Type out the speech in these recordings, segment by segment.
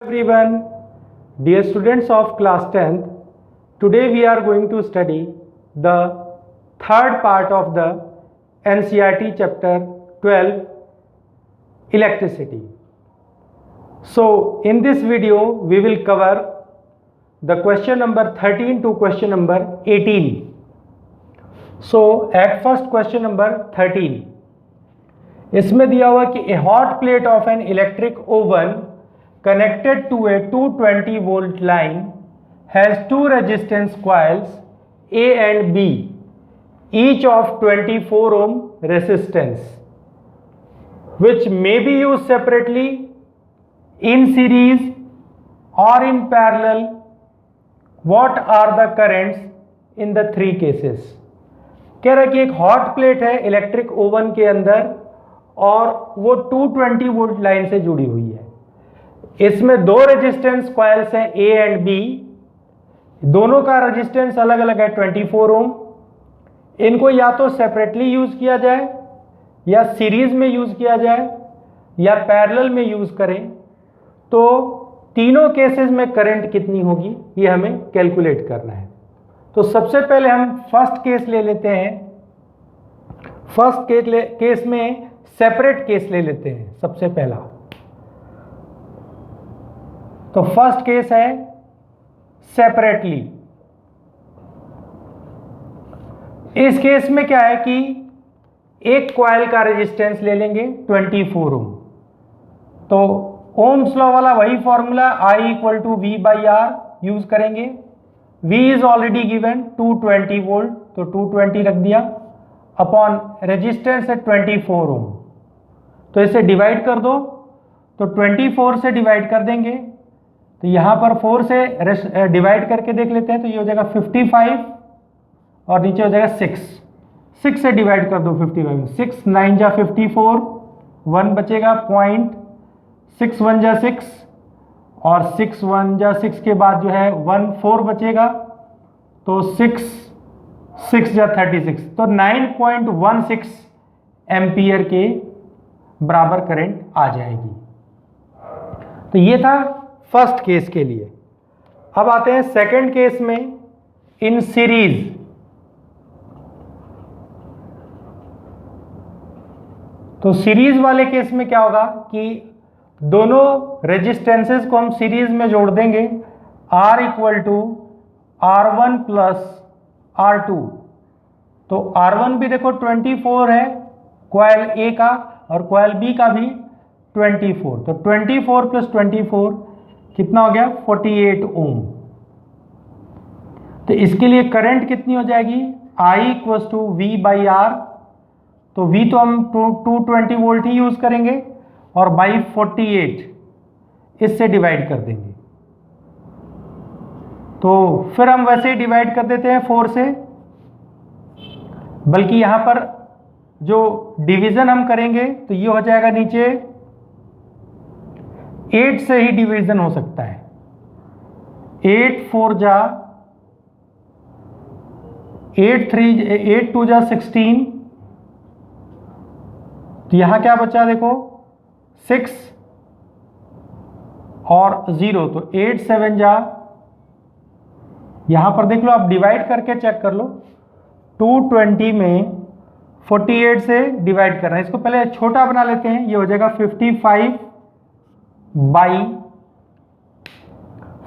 Everyone, dear students of class 10th, today we are going to study the third part of the NCERT chapter 12 electricity. So in this video we will cover the question number 13 to question number 18. So at first question number 13, इसमें दिया हुआ कि a hot plate of an electric oven connected to a 220 volt line has two resistance coils A and B, each of 24 ohm resistance, which may be used separately, in series or in parallel. What are the currents in the three cases? कह रहा है कि एक hot plate है electric oven के अंदर और वो 220 वोल्ट लाइन से जुड़ी हुई है। इसमें दो रेजिस्टेंस कॉइल्स हैं ए एंड बी, दोनों का रेजिस्टेंस अलग अलग है 24 ओम। इनको या तो सेपरेटली यूज किया जाए या सीरीज में यूज किया जाए या पैरेलल में यूज करें, तो तीनों केसेस में करंट कितनी होगी ये हमें कैलकुलेट करना है। तो सबसे पहले हम फर्स्ट केस ले लेते हैं। फर्स्ट केस में सेपरेट केस ले लेते हैं सबसे पहला। तो फर्स्ट केस है सेपरेटली। इस केस में क्या है कि एक कॉइल का रेजिस्टेंस ले लेंगे 24 ओम। तो ओम्स लॉ वाला वही फॉर्मूला I = V/R यूज करेंगे। V is already given 220 volt, तो 220 रख दिया अपॉन रेजिस्टेंस है 24 ओम। तो इसे डिवाइड कर दो, तो 24 से डिवाइड कर देंगे, तो यहाँ पर 4 से डिवाइड करके देख लेते हैं, तो ये हो जाएगा 55 और नीचे हो जाएगा 6 से डिवाइड कर दो 55, 6 9 जा 54, 1 बचेगा पॉइंट, 6 1 जा 6 और 6 1 जा 6 के बाद जो है 1 4 बचेगा, तो 6 जा 36, तो 9.16 एम्पियर के बराबर करंट आ जाएगी। तो ये था फर्स्ट केस के लिए। अब आते हैं सेकंड केस में इन सीरीज। तो सीरीज वाले केस में क्या होगा कि दोनों रेजिस्टेंसेस को हम सीरीज में जोड़ देंगे। R = R1 + R2। तो R1 भी देखो 24 है कॉइल A का और कॉइल B का भी 24, तो 24 + 24 कितना हो गया 48 ओम। तो इसके लिए करंट कितनी हो जाएगी I = V/R। तो V तो हम 220 वोल्ट ही यूज करेंगे और बाई 48 इससे डिवाइड कर देंगे। तो फिर हम वैसे ही डिवाइड कर देते हैं 4 से, बल्कि यहां पर जो डिवीजन हम करेंगे तो ये हो जाएगा नीचे 8 से ही डिवीजन हो सकता है। 8 4 जा 8 2 जा 16, तो यहां क्या बचा देखो 6 और 0, तो 8 7 जा, यहां पर देख लो आप डिवाइड करके चेक कर लो। 220 में 48 से डिवाइड करना है, इसको पहले छोटा बना लेते हैं। ये हो जाएगा 55 बाई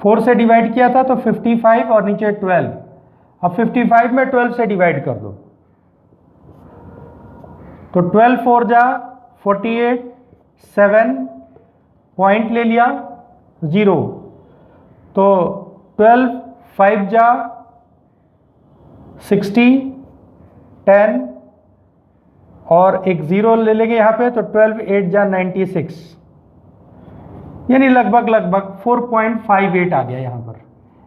4 से डिवाइड किया था तो 55 और नीचे 12। अब 55 में 12 से डिवाइड कर दो, तो 12 4 जा 48, 7 पॉइंट ले लिया 0, तो 12 5 जा 60, 10 और एक 0 ले लेंगे यहाँ पे, तो 12 8 जा 96, यानी लगभग 4.58 आ गया। यहाँ पर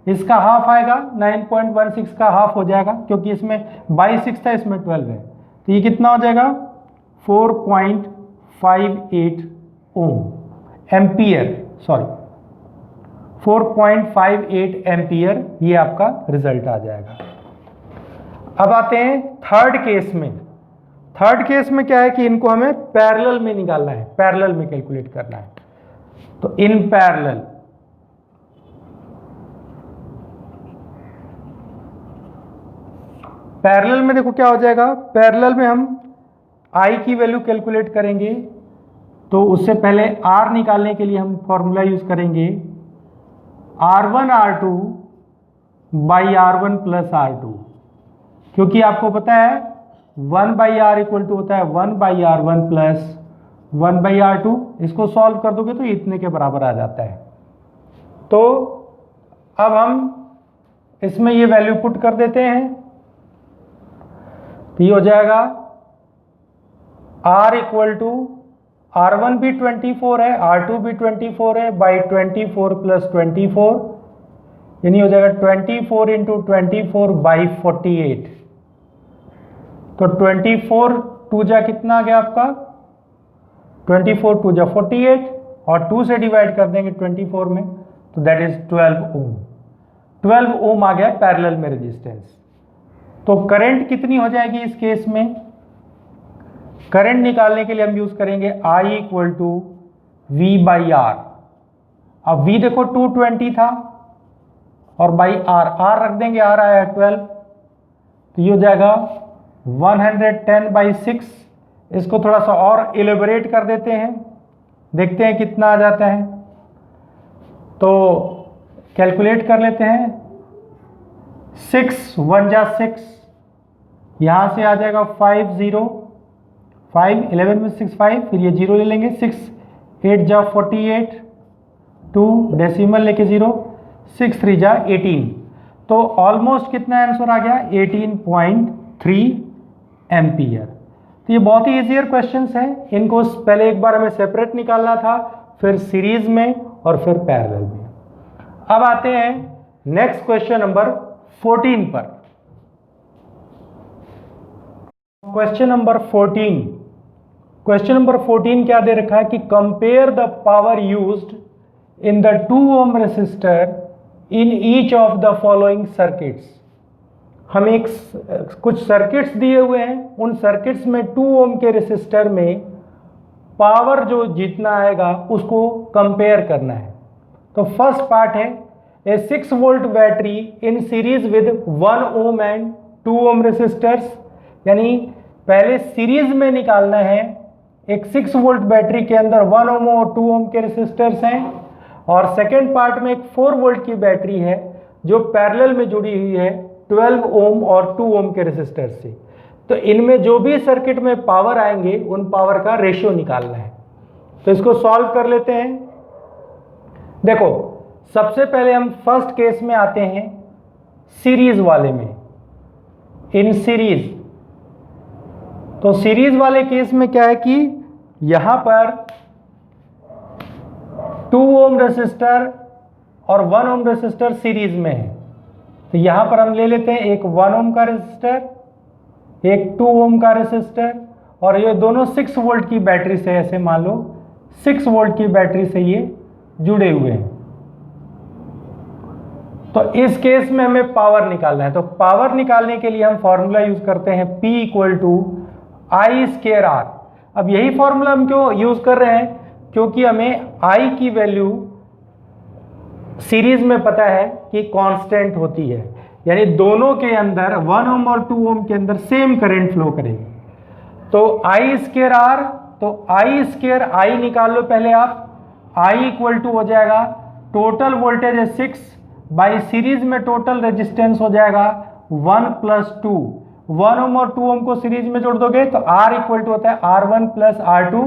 इसका हाफ आएगा, 9.16 का हाफ हो जाएगा, क्योंकि इसमें बाई 6 था, इसमें 12 है, तो ये कितना हो जाएगा 4.58 ओम एम्पियर, सॉरी 4.58 एम्पियर, ये आपका रिजल्ट आ जाएगा। अब आते हैं थर्ड केस में। थर्ड केस में क्या है कि इनको हमें पैरेलल में निकालना है, पैरेलल में कैलकुलेट करना है। तो इन पैरेलल पैरेलल में देखो क्या हो जाएगा, पैरेलल में हम I की वैल्यू कैलकुलेट करेंगे तो उससे पहले R निकालने के लिए हम फॉर्मूला यूज करेंगे R1 R2 by R1 plus R2, क्योंकि आपको पता है 1 बाई R इक्वल टू होता है 1 by R1 plus 1 by R2। इसको सॉल्व कर दोगे तो इतने के बराबर आ जाता है। तो अब हम इसमें ये वैल्यू पुट कर देते हैं, तो ये हो जाएगा R इक्वल टू R1 भी 24 है, R2 भी 24 है, बाई 24 प्लस 24, यानी हो जाएगा 24 इंटू 24 बाई 48। तो 24 टू जा कितना आ गया आपका, 24 टू जा 48 और 2 से डिवाइड कर देंगे 24 में, तो दैट इज 12 ओम। 12 ओम आ गया पैरेलल में रेजिस्टेंस। तो करंट कितनी हो जाएगी इस केस में, करंट निकालने के लिए हम यूज करेंगे I equal to V by R. अब V देखो 220 था और बाई R रख देंगे, R आया है 12, तो ये हो जाएगा 110 बाई 6। इसको थोड़ा सा और इलेबोरेट कर देते हैं, देखते हैं कितना आ जाता है। तो कैलकुलेट कर लेते हैं, 6 1 जा 6, यहाँ से आ जाएगा 5 0 5 11 में 6 5, फिर ये 0 ले लेंगे, 6 8 जा 48, 2 डेसिमल लेके 0, 6 3 जा 18। तो ऑलमोस्ट कितना आंसर आ गया, 18.3 एम्पियर। तो ये बहुत ही ईजियर क्वेश्चंस हैं, इनको पहले एक बार हमें सेपरेट निकालना था, फिर सीरीज में और फिर पैरेलल में। अब आते हैं नेक्स्ट क्वेश्चन नंबर 14 पर। क्वेश्चन नंबर 14, क्वेश्चन नंबर 14 क्या दे रखा है कि compare the power used in the 2 ohm resistor in each of the following circuits. हम एक कुछ सर्किट्स दिए हुए हैं, उन सर्किट्स में 2 ओम के रेसिस्टर में पावर जो जितना आएगा उसको कंपेयर करना है। तो फर्स्ट पार्ट है, a 6 volt battery in series with 1 ohm and 2 ohm resistors, यानी पहले सीरीज में निकालना है। एक 6 वोल्ट बैटरी के अंदर 1 ओम और 2 ओम के रेसिस्टर्स हैं, और सेकेंड पार्ट में एक 4 वोल्ट की बैटरी है जो पैरेलल में जुड़ी हुई है 12 ओम और 2 ओम के रेसिस्टर से। तो इनमें जो भी सर्किट में पावर आएंगे उन पावर का रेशियो निकालना है। तो इसको सॉल्व कर लेते हैं। देखो सबसे पहले हम फर्स्ट केस में आते हैं, सीरीज वाले में, इन सीरीज। तो सीरीज वाले केस में क्या है कि यहां पर 2 ओम रेसिस्टर और 1 ओम रेसिस्टर सीरीज में है। तो यहां पर हम ले लेते हैं एक 1 ओम का रेसिस्टर, एक 2 ओम का रेसिस्टर, और ये दोनों 6 वोल्ट की बैटरी से, ऐसे मान लो 6 वोल्ट की बैटरी से ये जुड़े हुए हैं। तो इस केस में हमें पावर निकालना है। तो पावर निकालने के लिए हम फॉर्मूला यूज करते हैं P equal to I square R. अब यही फॉर्मूला हम क्यों यूज कर रहे हैं, क्योंकि हमें I की वैल्यू सीरीज में पता है कि कांस्टेंट होती है, यानी दोनों के अंदर 1 ओम और 2 ओम के अंदर सेम करंट फ्लो करेगी। तो आई स्केयर आर, तो आई स्केयर आई निकाल लो पहले आप। आई इक्वल टू हो जाएगा टोटल वोल्टेज है 6 बाई सीरीज में टोटल रेजिस्टेंस हो जाएगा 1 प्लस 2। 1 ओम और 2 ओम को सीरीज में जोड़ दोगे तो R इक्वल टू होता है R1 प्लस R2,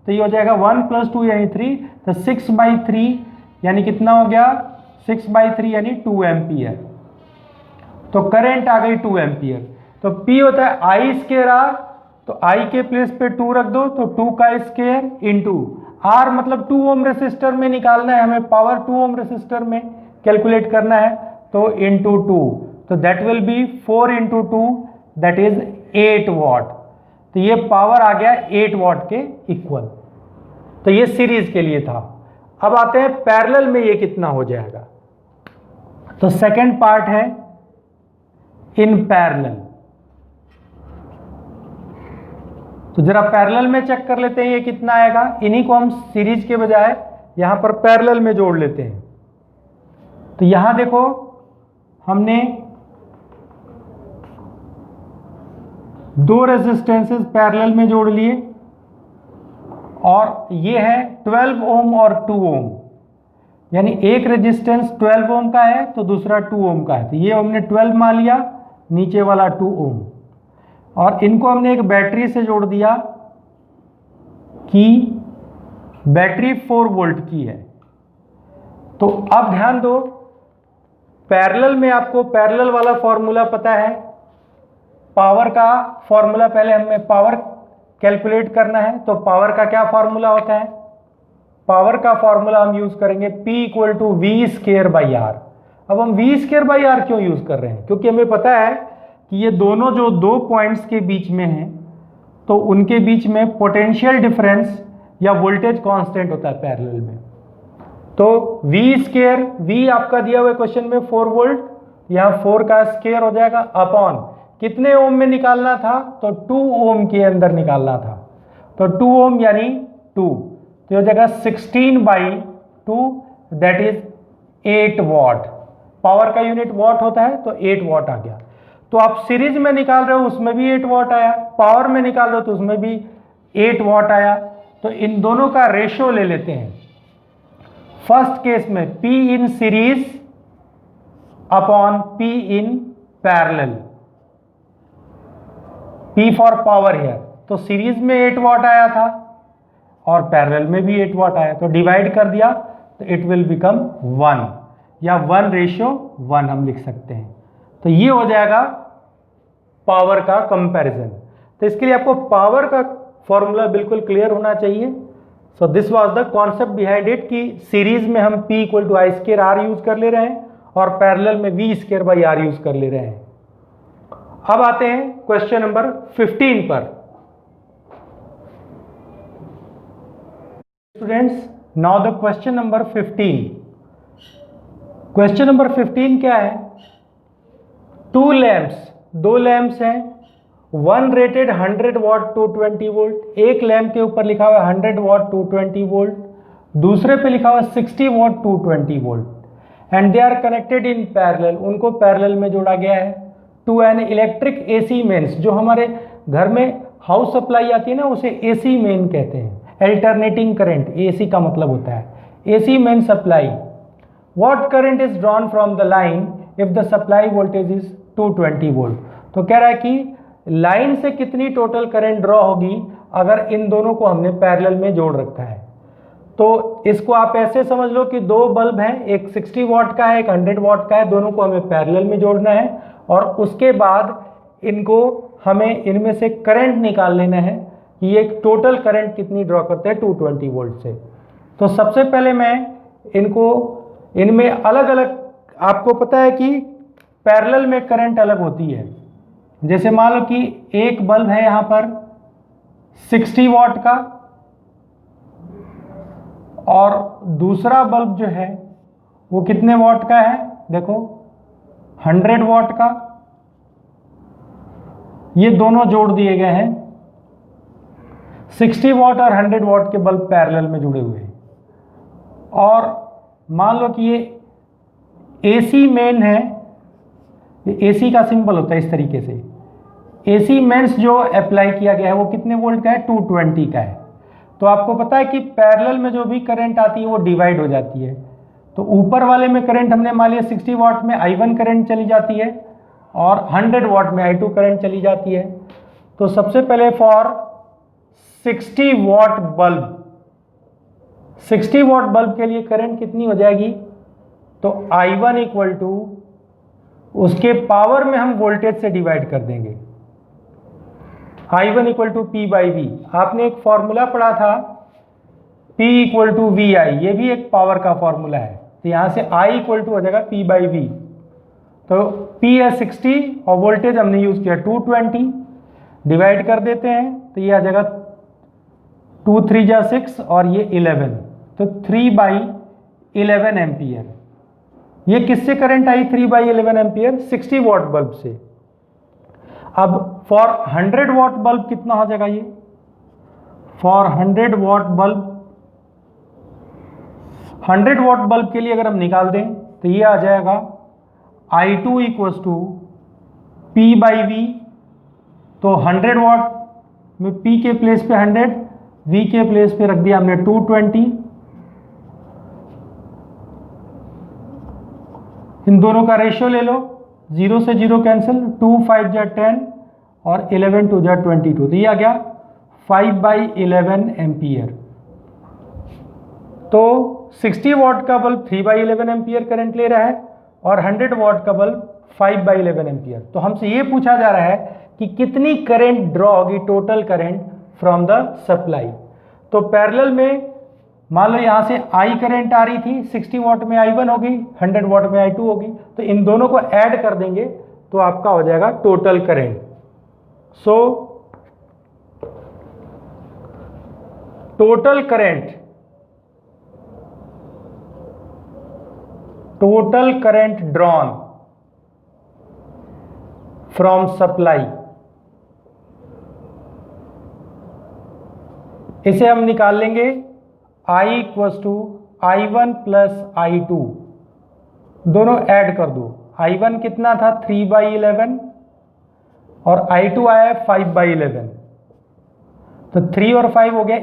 तो ये हो जाएगा 1 प्लस 2 यानी 3, तो 6 बाई 3 यानी कितना हो गया, 6 बाई 3 यानी 2 एम्पियर। तो करंट आ गई 2 एम्पियर। तो P होता है आई स्केयर आर, तो I के प्लेस पे 2 रख दो, तो 2 का स्केयर इंटू R, मतलब 2 ओम रेसिस्टर में निकालना है हमें पावर, 2 ओम रेसिस्टर में कैलकुलेट करना है, तो इंटू 2, तो that will be 4 into 2 that is 8 what. तो ये पावर आ गया 8 वॉट के इक्वल। तो ये सीरीज के लिए था। अब आते हैं पैरेलल में ये कितना हो जाएगा। तो सेकंड पार्ट है इन पैरेलल। तो जरा पैरेलल में चेक कर लेते हैं ये कितना आएगा। इन्हीं को हम सीरीज के बजाय यहां पर पैरेलल में जोड़ लेते हैं। तो यहां देखो हमने दो रेजिस्टेंसेस पैरेलल में जोड़ लिए और ये है 12 ओम और 2 ओम, यानी एक रेजिस्टेंस 12 ओम का है तो दूसरा 2 ओम का है, तो ये हमने 12 मान लिया, नीचे वाला 2 ओम, और इनको हमने एक बैटरी से जोड़ दिया कि बैटरी 4 वोल्ट की है। तो अब ध्यान दो, पैरेलल में आपको पैरेलल वाला फॉर्मूला पता है, पावर का फॉर्मूला, पहले हमें पावर कैलकुलेट करना है, तो पावर का क्या फॉर्मूला होता है, पावर का फॉर्मूला हम यूज करेंगे P equal to V square by R. अब हम वी स्केयर बाई आर क्यों यूज कर रहे हैं, क्योंकि हमें पता है कि ये दोनों जो दो पॉइंट्स के बीच में हैं तो उनके बीच में पोटेंशियल डिफरेंस या वोल्टेज कांस्टेंट होता है पैरेलल में। तो वी स्केयर, वी आपका दिया हुआ क्वेश्चन में 4 वोल्ट, यहाँ 4 का स्केयर हो जाएगा अपॉन कितने ओम में निकालना था, तो 2 ओम के अंदर निकालना था, तो 2 ओम यानी 2, तो हो जाएगा 16/2, दैट इज 8 वॉट। पावर का यूनिट वॉट होता है तो 8 वॉट आ गया। तो आप सीरीज में निकाल रहे हो उसमें भी 8 वॉट आया, पावर में निकाल रहे हो तो उसमें भी 8 वॉट आया। तो इन दोनों का रेशियो ले लेते हैं। फर्स्ट केस में P in series upon P in parallel, P for power here, तो सीरीज में 8 वॉट आया था और पैरेलल में भी 8 वॉट आया, तो डिवाइड कर दिया तो इट विल बिकम 1, या 1:1 हम लिख सकते हैं। तो ये हो जाएगा पावर का कंपैरिजन। तो इसके लिए आपको पावर का फॉर्मूला बिल्कुल क्लियर होना चाहिए। So this was the concept behind it कि सीरीज में हम P equal to I square R use कर ले रहे हैं और पैरेलल में V square by R use कर ले रहे हैं। अब आते हैं क्वेश्चन नंबर 15 पर। Students, now the question number 15। Question number 15 क्या है, 2 लैंप्स, 2 लैंप्स हैं, वन रेटेड 100 वॉट 220 वोल्ट, एक लैंप के ऊपर लिखा हुआ है 100 वॉट 220 वोल्ट, दूसरे पे लिखा हुआ है 60 watt 220 volt, and they are connected in parallel, उनको पैरेलल में जोड़ा गया है to an electric AC mains. जो हमारे घर में हाउस सप्लाई आती है ना, उसे एसी मेन कहते हैं, अल्टरनेटिंग करंट, एसी का मतलब होता है AC main supply. What current is drawn from the line if the supply voltage is 220 volt. तो कह रहा है कि लाइन से कितनी टोटल करंट ड्रॉ होगी अगर इन दोनों को हमने पैरेलल में जोड़ रखा है। तो इसको आप ऐसे समझ लो कि 2 बल्ब हैं, एक 60 वॉट का है, एक 100 वॉट का है, दोनों को हमें पैरेलल में जोड़ना है और उसके बाद इनको हमें इनमें से करंट निकाल लेना है कि ये टोटल करंट कितनी ड्रॉ करते हैं 220 वोल्ट से। तो सबसे पहले मैं इनको, इनमें अलग अलग, आपको पता है कि पैरेलल में करंट अलग होती है। जैसे मान लो कि एक बल्ब है यहां पर 60 वॉट का और दूसरा बल्ब जो है वो कितने वॉट का है, देखो 100 वॉट का। ये दोनों जोड़ दिए गए हैं, 60 वॉट और 100 वॉट के बल्ब पैरेलल में जुड़े हुए हैं। और मान लो कि ये एसी मेन है, ये एसी का सिंबल होता है इस तरीके से, एसी मेन्स जो अप्लाई किया गया है वो कितने वोल्ट का है, 220 का है। तो आपको पता है कि पैरेलल में जो भी करंट आती है वो डिवाइड हो जाती है। तो ऊपर वाले में करंट हमने मान लिया 60 वॉट में I1 करंट चली जाती है और 100 वॉट में I2 करंट चली जाती है। तो सबसे पहले for 60 what bulb, 60 what bulb के लिए करंट कितनी हो जाएगी, तो I1 इक्वल टू उसके पावर में हम वोल्टेज से डिवाइड कर देंगे, I1 equal to P by V. आपने एक फॉर्मूला पढ़ा था P equal to V I, ये भी एक पावर का फॉर्मूला है। तो यहाँ से I इक्वल टू हो जाएगा P बाई वी। तो P है 60 और वोल्टेज हमने यूज किया 220, डिवाइड कर देते हैं तो ये आ जाएगा 2 3 जा 6 और ये 11, तो 3/11 एम्पियर। ये किससे current I 3/11 ampere, 60 what bulb से। अब फॉर 100 वॉट बल्ब कितना हो जाएगा, ये for 100 what bulb, 100 what bulb के लिए अगर हम निकाल दें तो ये आ जाएगा I2 equal to P by V तो 100 वाट में P के प्लेस पे 100, V के प्लेस पे रख दिया हमने 220। इन दोनों का रेशियो ले लो, 0 से 0 कैंसिल, 2 5 जा 10 और 11 2 जा 22, तो ये आ गया 5/11 एम्पियर। तो 60 वाट का बल्ब 3/11 एम्पियर करंट ले रहा है और 100 वाट का बल्ब 5/11 एम्पियर। तो हमसे ये पूछा जा रहा है कि कितनी करंट ड्रॉ होगी, total current from the supply. तो पैरेलल में मान लो यहां से I करंट आ रही थी, 60 वाट में I1 होगी, 100 वाट में I2 होगी, तो इन दोनों को ऐड कर देंगे तो आपका हो जाएगा total current. So total current drawn from supply, इसे हम निकाल लेंगे I = I1 + I2, दोनों ऐड कर दो। I1 कितना था 3/11 और I2 आया है 5/11, तो 3 और 5 हो गया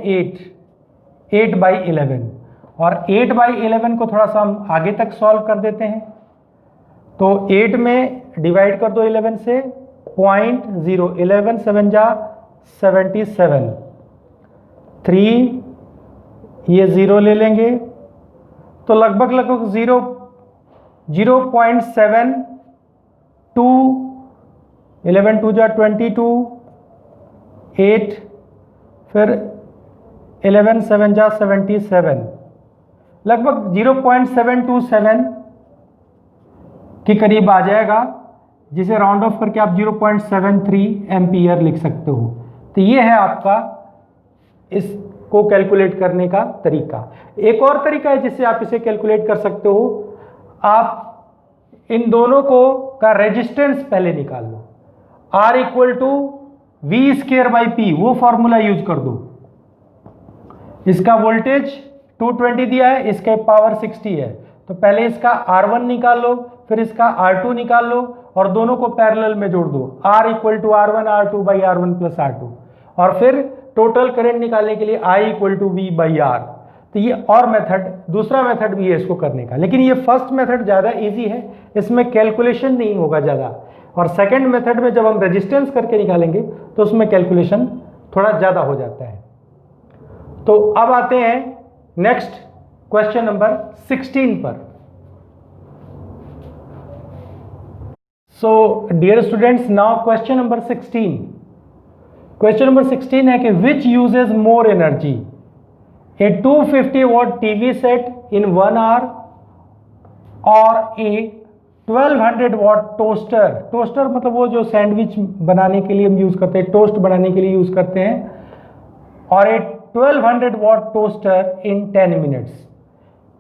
8/11 और 8/11 को थोड़ा सा हम आगे तक सॉल्व कर देते हैं। तो 8 में डिवाइड कर दो 11 से, 0.0, 11 7 जा 77, 3 ये 0 ले लेंगे तो लगभग 0.72, 11 2 जा 22, 8, फिर 11 7 जा 77, लगभग 0.727 के करीब आ जाएगा, जिसे राउंड ऑफ करके आप 0.73 एम्पियर लिख सकते हो। तो ये है आपका इसको कैलकुलेट करने का तरीका। एक और तरीका है जिससे आप इसे कैलकुलेट कर सकते हो, आप इन दोनों को का रेजिस्टेंस पहले निकाल लो, R = V²/P, वो फॉर्मूला यूज कर दो। इसका वोल्टेज 220 दिया है, इसका पावर 60 है, तो पहले इसका R1 निकाल लो, फिर इसका R2 निकाल लो और दोनों को पैरेलल में जोड़ दो, R = R1 R2/R1 + R2, और फिर टोटल करंट निकालने के लिए I = V/R। तो ये और मेथड, दूसरा मेथड भी है इसको करने का, लेकिन ये फर्स्ट मेथड ज़्यादा इजी है, इसमें कैलकुलेशन नहीं होगा ज़्यादा, और सेकंड मेथड में जब हम रेजिस्टेंस करके निकालेंगे तो उसमें कैलकुलेशन थोड़ा ज़्यादा हो जाता है। तो अब आते हैं नेक्स्ट क्वेश्चन नंबर 16 पर। So dear students, now question number 16। Question number 16 है कि which uses more energy, a 250 watt TV set in 1 hour और ए 1200 watt टोस्टर। टोस्टर मतलब वो जो सैंडविच बनाने के लिए हम यूज करते हैं, टोस्ट बनाने के लिए यूज करते हैं, और ए 1200 watt टोस्टर इन 10 मिनट्स।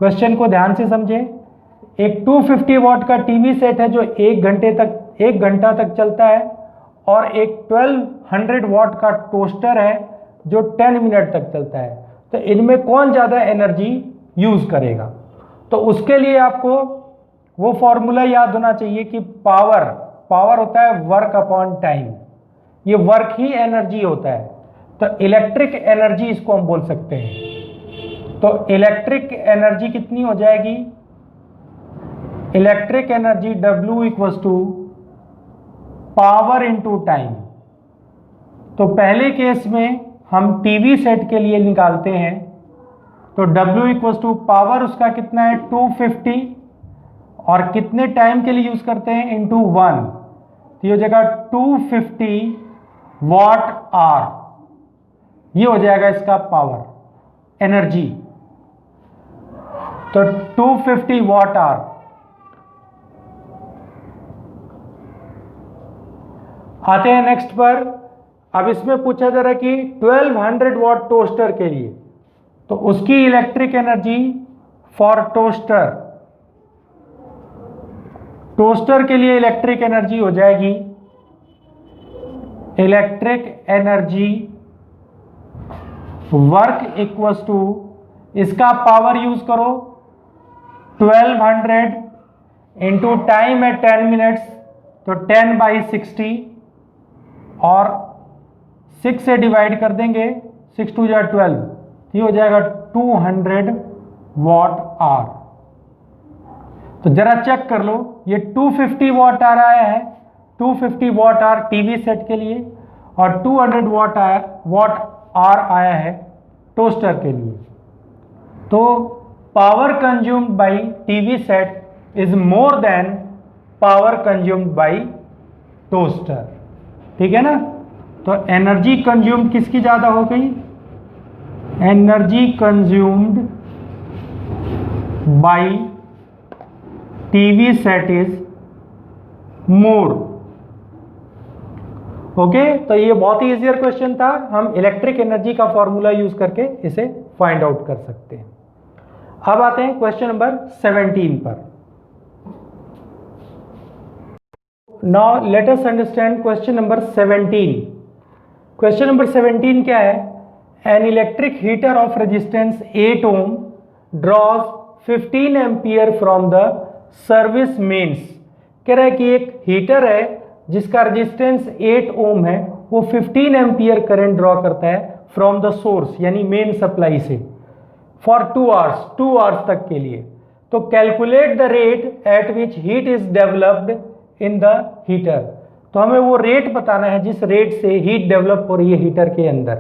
क्वेश्चन को ध्यान से समझें। एक 250 watt का टीवी सेट है जो 1 घंटा तक चलता है, और एक 1200 watt का टोस्टर है जो 10 मिनट तक चलता है। तो इनमें कौन ज़्यादा एनर्जी यूज करेगा? तो उसके लिए आपको वो फॉर्मूला याद होना चाहिए कि पावर होता है वर्क अपॉन टाइम, ये वर्क ही एनर्जी होता है। तो इलेक्ट्रिक एनर्जी इसको हम बोल सकते हैं। तो इलेक्ट्रिक एनर्जी कितनी हो जाएगी? Electric energy W = power into time. तो पहले केस में हम टीवी सेट के लिए निकालते हैं, तो W = पावर उसका कितना है 250, और कितने टाइम के लिए यूज करते हैं इंटू 1, तो ये हो जाएगा 250 Wh, ये हो जाएगा इसका पावर एनर्जी। तो 250 Wh। आते हैं नेक्स्ट पर। अब इसमें पूछा जा रहा है कि 1200 watt टोस्टर के लिए, तो उसकी इलेक्ट्रिक एनर्जी फॉर टोस्टर के लिए इलेक्ट्रिक एनर्जी हो जाएगी, इलेक्ट्रिक एनर्जी वर्क = इसका पावर यूज करो 1200 इंटू टाइम है 10 मिनट्स, तो 10/60, और 6 से डिवाइड कर देंगे, 6 2 जा 12, ये हो जाएगा 200 वाट आवर। तो जरा चेक कर लो, ये 250 वाट आ रहा है, 250 वाट आवर टीवी सेट के लिए, और 200 वाट आवर आया है टोस्टर के लिए। तो power consumed by TV set is more than power consumed by toaster, ठीक है ना। तो एनर्जी कंज्यूम्ड किसकी ज्यादा हो गई, energy consumed by TV set is more. Okay, तो ये बहुत ही इजियर क्वेश्चन था, हम इलेक्ट्रिक एनर्जी का फॉर्मूला यूज करके इसे फाइंड आउट कर सकते हैं। अब आते हैं क्वेश्चन नंबर 17 पर। Now let us understand question number 17। Question number 17 क्या है, an electric heater of resistance 8 ohm draws 15 ampere from the service mains. कह रहा है कि एक हीटर है जिसका रेजिस्टेंस 8 ओम है, वो 15 एम्पियर करंट ड्रॉ करता है फ्रॉम द सोर्स यानी मेन सप्लाई से, फॉर 2 आवर्स तक के लिए। तो calculate the rate at which heat is developed in the heater. तो हमें वो रेट बताना है जिस रेट से हीट डेवलप हो रही है हीटर के अंदर।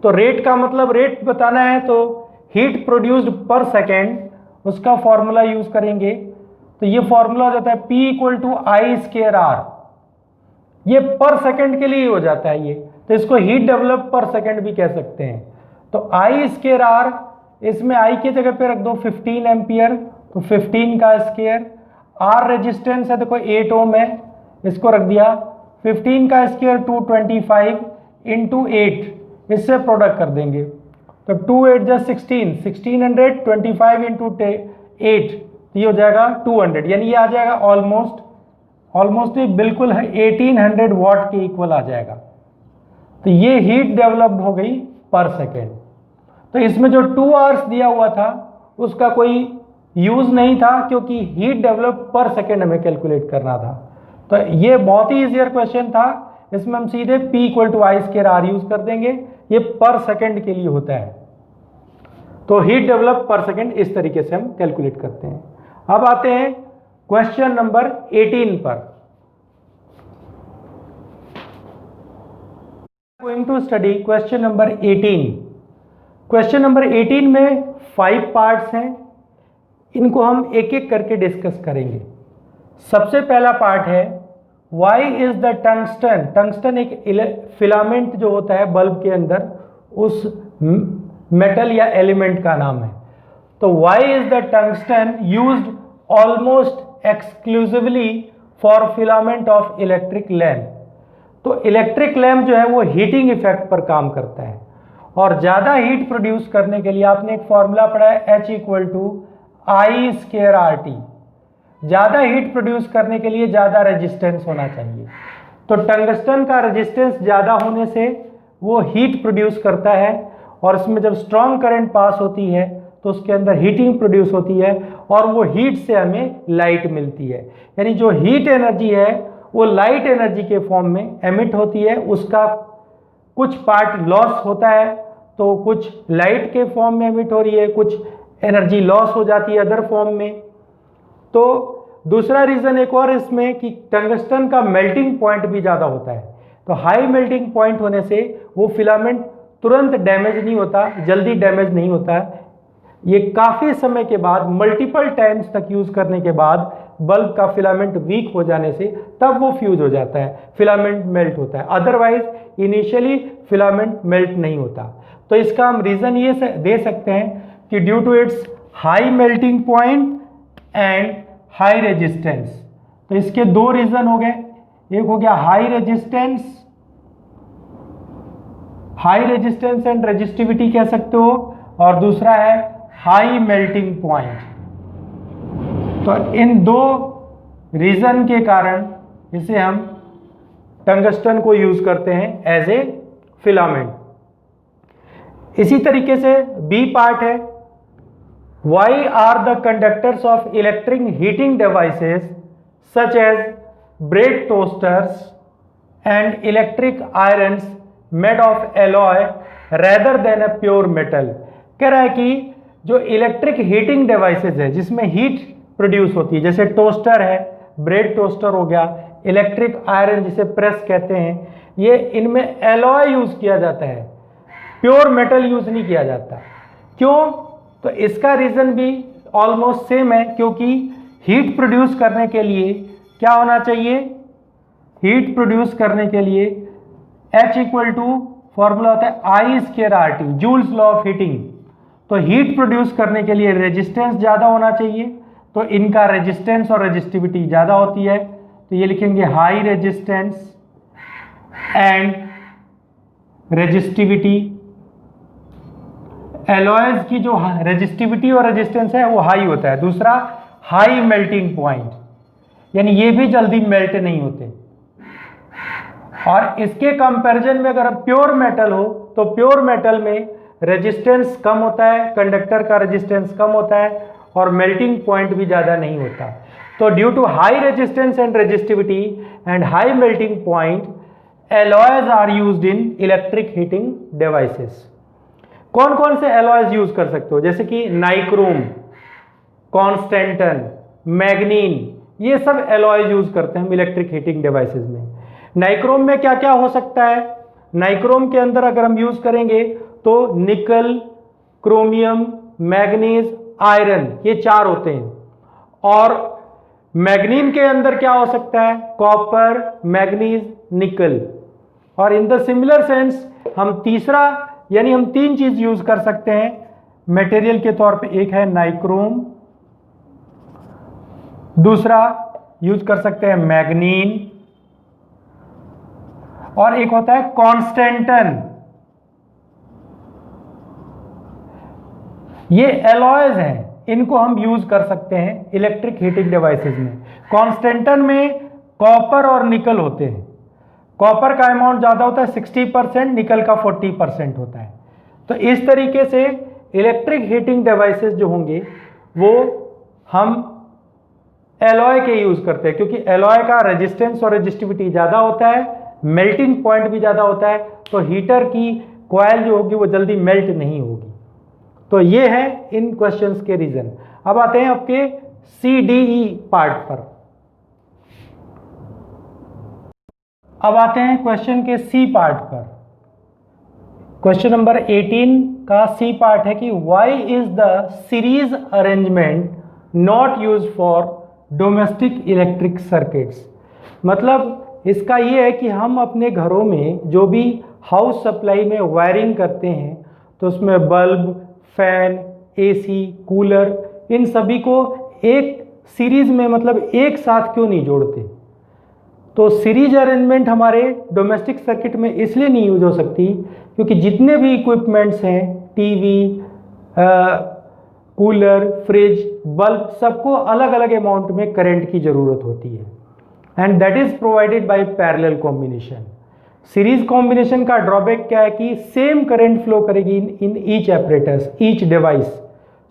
तो रेट का मतलब रेट बताना है, तो हीट प्रोड्यूस्ड पर सेकेंड, उसका फॉर्मूला यूज करेंगे। तो ये फॉर्मूला हो जाता है P = I²R। ये पर सेकेंड के लिए हो जाता है ये, तो इसको हीट डेवलप पर सेकेंड भी कह सकते हैं। तो I²R, इसमें I की जगह पे रख दो 15 एम्पियर, तो 15 का स्क्वायर, R रेजिस्टेंस है देखो 8 ओम है, इसको रख दिया 15 का स्क्वायर 225 इंटू 8, इससे प्रोडक्ट कर देंगे। तो 2 8 जा 16, 1600, 25 इंटू 8, ये हो जाएगा 200, यानी ये आ जाएगा ऑलमोस्ट ही बिल्कुल 1800 वाट के इक्वल आ जाएगा। तो ये हीट डेवलप हो गई पर सेकेंड। तो इसमें जो 2 आवर्स दिया हुआ था उसका कोई यूज नहीं था, क्योंकि हीट डेवलप पर सेकेंड हमें कैलकुलेट करना था। तो ये बहुत ही इजियर क्वेश्चन था, इसमें हम सीधे P = I² यूज कर देंगे, ये पर सेकेंड के लिए होता है। तो हीट डेवलप पर सेकेंड इस तरीके से हम कैलकुलेट करते हैं। अब आते हैं क्वेश्चन नंबर 18 पर। Going to study question number 18। Question number 18 में 5 पार्ट्स हैं, इनको हम एक एक करके डिस्कस करेंगे। सबसे पहला पार्ट है why is the tungsten. Tungsten एक फिलामेंट जो होता है बल्ब के अंदर, उस मेटल या एलिमेंट का नाम है। तो why is the tungsten used almost exclusively for filament of electric lamp. तो इलेक्ट्रिक लैम्प जो है वो हीटिंग इफेक्ट पर काम करता है, और ज़्यादा हीट प्रोड्यूस करने के लिए आपने एक फॉर्मूला पढ़ा है H = I²RT। ज़्यादा हीट प्रोड्यूस करने के लिए ज़्यादा रेजिस्टेंस होना चाहिए। तो टंगस्टन का रेजिस्टेंस ज़्यादा होने से वो हीट प्रोड्यूस करता है, और इसमें जब स्ट्रॉन्ग करंट पास होती है तो उसके अंदर हीटिंग प्रोड्यूस होती है, और वो हीट से हमें लाइट मिलती है। यानी जो हीट एनर्जी है वो लाइट एनर्जी के फॉर्म में एमिट होती है, उसका कुछ पार्ट लॉस होता है, तो कुछ लाइट के फॉर्म में एमिट हो रही है, कुछ एनर्जी लॉस हो जाती है अदर फॉर्म में। तो दूसरा रीज़न एक और इसमें कि टंगस्टन का मेल्टिंग पॉइंट भी ज़्यादा होता है। तो हाई मेल्टिंग पॉइंट होने से वो फिलामेंट तुरंत डैमेज नहीं होता, जल्दी डैमेज नहीं होता। ये काफ़ी समय के बाद, मल्टीपल टाइम्स तक यूज़ करने के बाद बल्ब का फिलामेंट वीक हो जाने से तब वो फ्यूज हो जाता है, फिलामेंट मेल्ट होता है। अदरवाइज इनिशियली फिलामेंट मेल्ट नहीं होता। तो इसका हम रीज़न ये दे सकते हैं कि due to its high melting point and high resistance. तो इसके दो रीज़न हो गए, एक हो गया हाई रेजिस्टेंस एंड रेजिस्टिविटी कह सकते हो, और दूसरा है हाई मेल्टिंग पॉइंट। तो इन दो रीज़न के कारण इसे हम टंगस्टन को यूज करते हैं एज ए फिलामेंट। इसी तरीके से बी पार्ट है why are the conductors of electric heating devices such as bread toasters and electric irons made of alloy rather than a pure metal. कह रहा है कि जो इलेक्ट्रिक हीटिंग डिवाइसेज है जिसमें हीट प्रोड्यूस होती है, जैसे टोस्टर है, ब्रेड टोस्टर हो गया, इलेक्ट्रिक आयरन जिसे प्रेस कहते हैं, ये इनमें एलॉय यूज किया जाता है, प्योर मेटल यूज नहीं किया जाता। क्यों? तो इसका रीजन भी ऑलमोस्ट सेम है, क्योंकि हीट प्रोड्यूस करने के लिए क्या होना चाहिए? हीट प्रोड्यूस करने के लिए H इक्वल टू फॉर्मूला होता है I square R T, Joule's law of heating. तो हीट प्रोड्यूस करने के लिए रेजिस्टेंस ज्यादा होना चाहिए, तो इनका रेजिस्टेंस और रेजिस्टिविटी ज्यादा होती है, तो ये लिखेंगे high resistance and resistivity. Alloys की जो रेजिस्टिविटी और रेजिस्टेंस है वो हाई होता है। दूसरा हाई मेल्टिंग पॉइंट, यानी ये भी जल्दी मेल्ट नहीं होते। और इसके कंपैरिजन में अगर प्योर मेटल हो तो प्योर मेटल में रेजिस्टेंस कम होता है, कंडक्टर का रेजिस्टेंस कम होता है और मेल्टिंग पॉइंट भी ज्यादा नहीं होता। तो due to high resistance and resistivity and high melting point, alloys are used in electric heating devices. कौन कौन से एलॉयज यूज कर सकते हो? जैसे कि नाइक्रोम, कॉन्स्टेंटन, मैग्नीन, ये सब एलॉयज यूज करते हैं हम इलेक्ट्रिक हीटिंग डिवाइसेस में। नाइक्रोम में क्या क्या हो सकता है? नाइक्रोम के अंदर अगर हम यूज करेंगे तो निकल, क्रोमियम, मैग्नीज, आयरन, ये चार होते हैं। और मैग्नीन के अंदर क्या हो सकता है? कॉपर, मैग्नीज, निकल। और इन द सिमिलर सेंस हम तीसरा, यानी हम तीन चीज यूज कर सकते हैं मटेरियल के तौर पे। एक है नाइक्रोम, दूसरा यूज कर सकते हैं मैग्नीन, और एक होता है कॉन्स्टेंटन। ये एलॉयज हैं, इनको हम यूज कर सकते हैं इलेक्ट्रिक हीटिंग डिवाइसेस में। कॉन्स्टेंटन में कॉपर और निकल होते हैं। कॉपर का अमाउंट ज्यादा होता है 60%, निकल का 40% होता है। तो इस तरीके से इलेक्ट्रिक हीटिंग डिवाइसेस जो होंगे वो हम एलॉय के यूज करते हैं, क्योंकि एलॉय का रेजिस्टेंस और रेजिस्टिविटी ज्यादा होता है, मेल्टिंग पॉइंट भी ज्यादा होता है, तो हीटर की कॉइल जो होगी वो जल्दी मेल्ट नहीं होगी। तो ये है इन क्वेश्चंस के रीजन। अब आते हैं आपके CDE पार्ट पर। अब आते हैं क्वेश्चन के सी पार्ट पर। क्वेश्चन नंबर 18 का सी पार्ट है कि why is the series arrangement not use for domestic electric circuits. मतलब इसका ये है कि हम अपने घरों में जो भी हाउस सप्लाई में वायरिंग करते हैं तो उसमें बल्ब, फैन, AC, कूलर, इन सभी को एक सीरीज में, मतलब एक साथ क्यों नहीं जोड़ते? तो सीरीज अरेंजमेंट हमारे डोमेस्टिक सर्किट में इसलिए नहीं यूज हो सकती क्योंकि जितने भी इक्विपमेंट्स हैं, टीवी, कूलर, फ्रिज, बल्ब, सबको अलग अलग अमाउंट में करंट की जरूरत होती है, and that is provided by parallel combination. Series combination का ड्रॉबैक क्या है कि सेम करंट फ्लो करेगी in each apparatus, each device,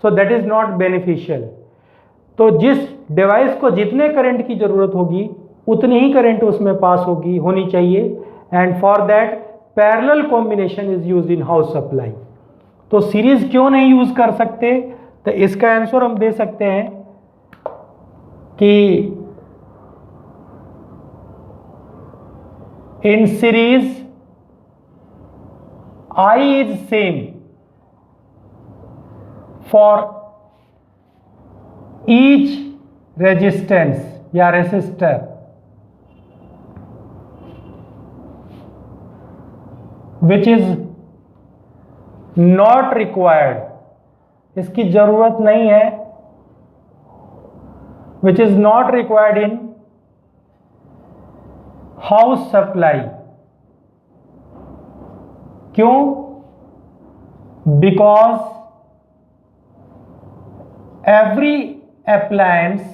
so that is not beneficial. तो जिस डिवाइस को जितने करंट की जरूरत होगी उतनी ही करंट उसमें पास होनी चाहिए, and for that parallel combination is used in house supply. तो सीरीज क्यों नहीं यूज कर सकते? तो इसका आंसर हम दे सकते हैं कि in series I is same for each resistance या resistor which is not required, इसकी जरूरत नहीं है, which is not required in house supply। क्यों? Because every appliance,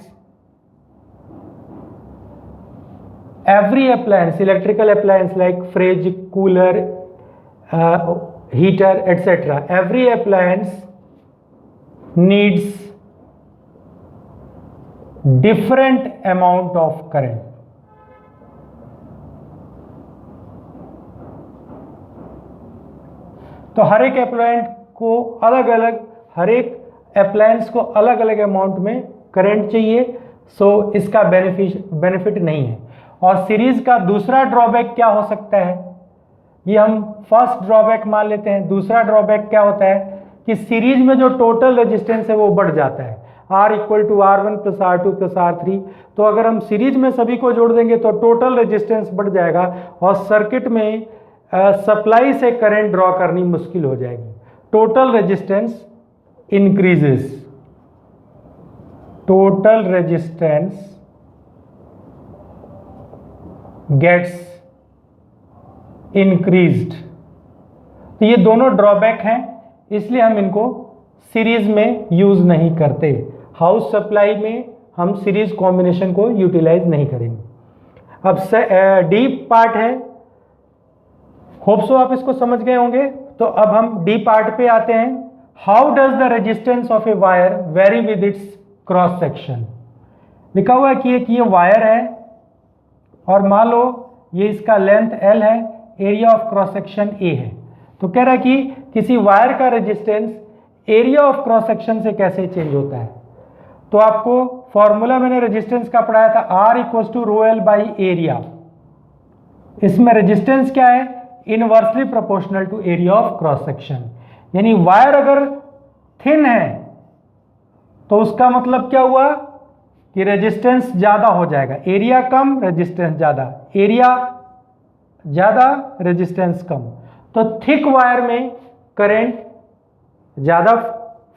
electrical appliance like fridge, cooler, heater, etc., every appliance needs different amount of current। तो हर एक appliance को अलग अलग, हर एक अप्लायंस को अलग अलग अमाउंट में करंट चाहिए, सो इसका बेनिफिट नहीं है। और सीरीज का दूसरा ड्रॉबैक क्या हो सकता है, ये हम फर्स्ट ड्रॉबैक मान लेते हैं। दूसरा ड्रॉबैक क्या होता है कि सीरीज में जो टोटल रेजिस्टेंस है वो बढ़ जाता है, R equal to R1 plus R2 plus R3। तो अगर हम सीरीज में सभी को जोड़ देंगे तो टोटल रेजिस्टेंस बढ़ जाएगा और सर्किट में सप्लाई से करंट ड्रॉ करनी मुश्किल हो जाएगी। Total resistance increases, total resistance gets increased. तो ये दोनों ड्रॉबैक हैं, इसलिए हम इनको सीरीज में यूज नहीं करते। हाउस सप्लाई में हम सीरीज कॉम्बिनेशन को यूटिलाइज नहीं करेंगे। अब डीप पार्ट है, होप सो आप इसको समझ गए होंगे। तो अब हम डी पार्ट पे आते हैं। How does the resistance of a wire vary with it's cross section. लिखा हुआ है कि एक ये वायर है और मान लो ये इसका लेंथ L है, area of cross section A है। तो कह रहा है कि किसी वायर का resistance area of cross section से कैसे चेंज होता है। तो आपको फॉर्मूला मैंने रेजिस्टेंस का पढ़ाया था, R equals to rho L by area. इसमें रेजिस्टेंस क्या है, inversely proportional to area of cross section. यानी वायर अगर थिन है तो उसका मतलब क्या हुआ कि रेजिस्टेंस ज्यादा हो जाएगा। एरिया कम, रेजिस्टेंस ज्यादा, एरिया ज्यादा, रेजिस्टेंस कम। तो थिक वायर में करंट ज्यादा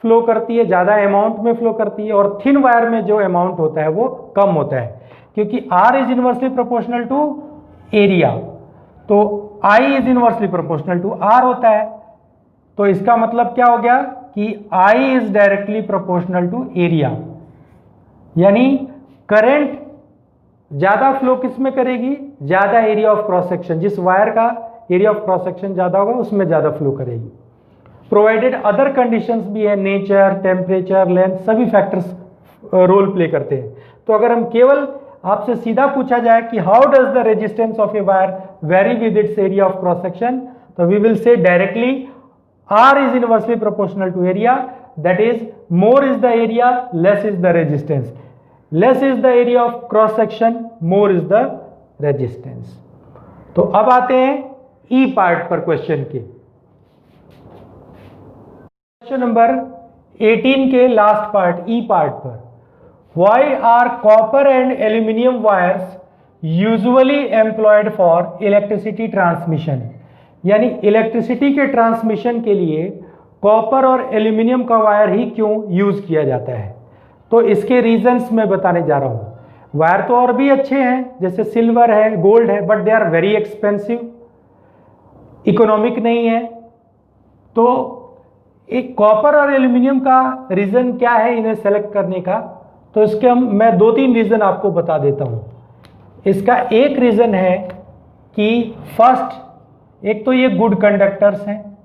फ्लो करती है, ज्यादा अमाउंट में फ्लो करती है, और थिन वायर में जो अमाउंट होता है वो कम होता है, क्योंकि R is inversely proportional to area. तो I is inversely proportional to R होता है। तो इसका मतलब क्या हो गया कि I is directly proportional to area. यानी करंट ज्यादा फ्लो किस में करेगी, ज्यादा एरिया ऑफ क्रॉस सेक्शन, जिस वायर का एरिया ऑफ क्रॉस सेक्शन ज्यादा होगा उसमें ज्यादा फ्लो करेगी। प्रोवाइडेड अदर कंडीशंस भी है, नेचर, टेम्परेचर, लेंथ, सभी फैक्टर्स रोल प्ले करते हैं। तो अगर हम केवल आपसे सीधा पूछा जाए कि how does the resistance of a wire vary with its area of cross section, तो we will say directly R is inversely proportional to area, that is more is the area, less is the resistance. Less is the area of cross section, more is the resistance. तो अब आते हैं E part पर question के। Question number 18 के last part E part पर, why are copper and aluminum wires usually employed for electricity transmission? यानी electricity के ट्रांसमिशन के लिए कॉपर और एल्यूमिनियम का वायर ही क्यों यूज किया जाता है। तो इसके रीजंस मैं बताने जा रहा हूं। वायर तो और भी अच्छे हैं, जैसे सिल्वर है, गोल्ड है, but they are very expensive, economic नहीं है। तो एक कॉपर और एल्यूमिनियम का रीजन क्या है इन्हें सेलेक्ट करने का, तो इसके मैं 2-3 रीजन आपको बता देता हूं। इसका एक रीजन है कि फर्स्ट, एक तो ये गुड कंडक्टर्स हैं,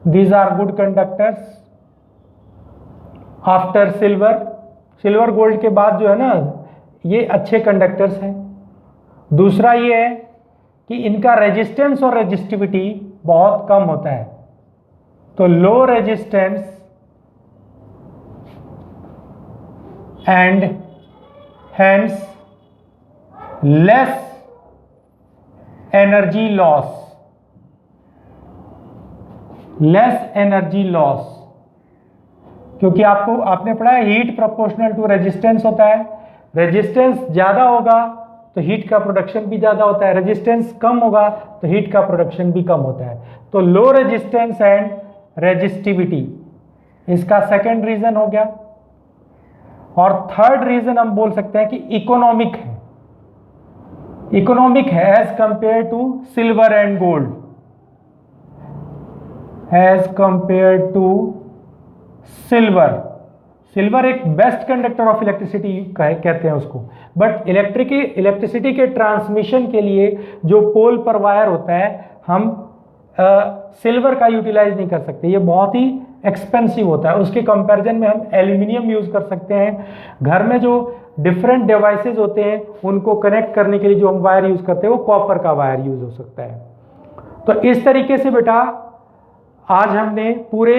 these are good conductors after silver. Silver gold के बाद जो है ना, ये अच्छे कंडक्टर्स हैं। दूसरा ये है कि इनका रेजिस्टेंस और रेजिस्टिविटी बहुत कम होता है, तो low resistance and hence less energy loss, less energy loss, क्योंकि आपने पढ़ा है हीट प्रोपोर्शनल टू रेजिस्टेंस होता है। रेजिस्टेंस ज्यादा होगा तो हीट का प्रोडक्शन भी ज्यादा होता है, रेजिस्टेंस कम होगा तो हीट का प्रोडक्शन भी कम होता है। तो लो रेजिस्टेंस एंड रेजिस्टिविटी इसका सेकंड रीजन हो गया। और थर्ड रीजन हम बोल सकते हैं कि इकोनॉमिक है, इकोनॉमिक है as compare to silver and gold, as compare to silver. Silver एक बेस्ट कंडक्टर ऑफ इलेक्ट्रिसिटी कहते हैं उसको, बट इलेक्ट्रिसिटी के ट्रांसमिशन के लिए जो पोल पर वायर होता है हम सिल्वर का यूटिलाइज नहीं कर सकते, ये बहुत ही एक्सपेंसिव होता है। उसके कंपैरिजन में हम एल्यूमिनियम यूज कर सकते हैं। घर में जो डिफरेंट डिवाइसेस होते हैं उनको कनेक्ट करने के लिए जो हम वायर यूज करते हैं वो कॉपर का वायर यूज हो सकता है। तो इस तरीके से बेटा आज हमने पूरे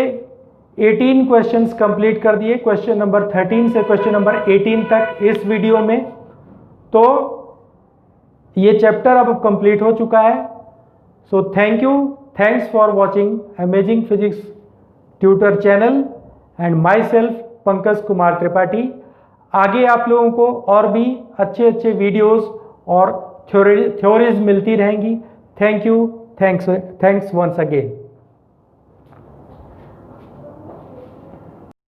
18 क्वेश्चंस कंप्लीट कर दिए, क्वेश्चन नंबर 13 से क्वेश्चन नंबर 18 तक इस वीडियो में। तो ये चैप्टर अब कंप्लीट हो चुका है। So thank you, thanks for watching amazing physics tutor channel and my self Pankaj Kumar Tripathi. आगे आप लोगों को और भी अच्छे अच्छे वीडियोस और थ्योरीज मिलती रहेंगी। Thank you, thanks once again.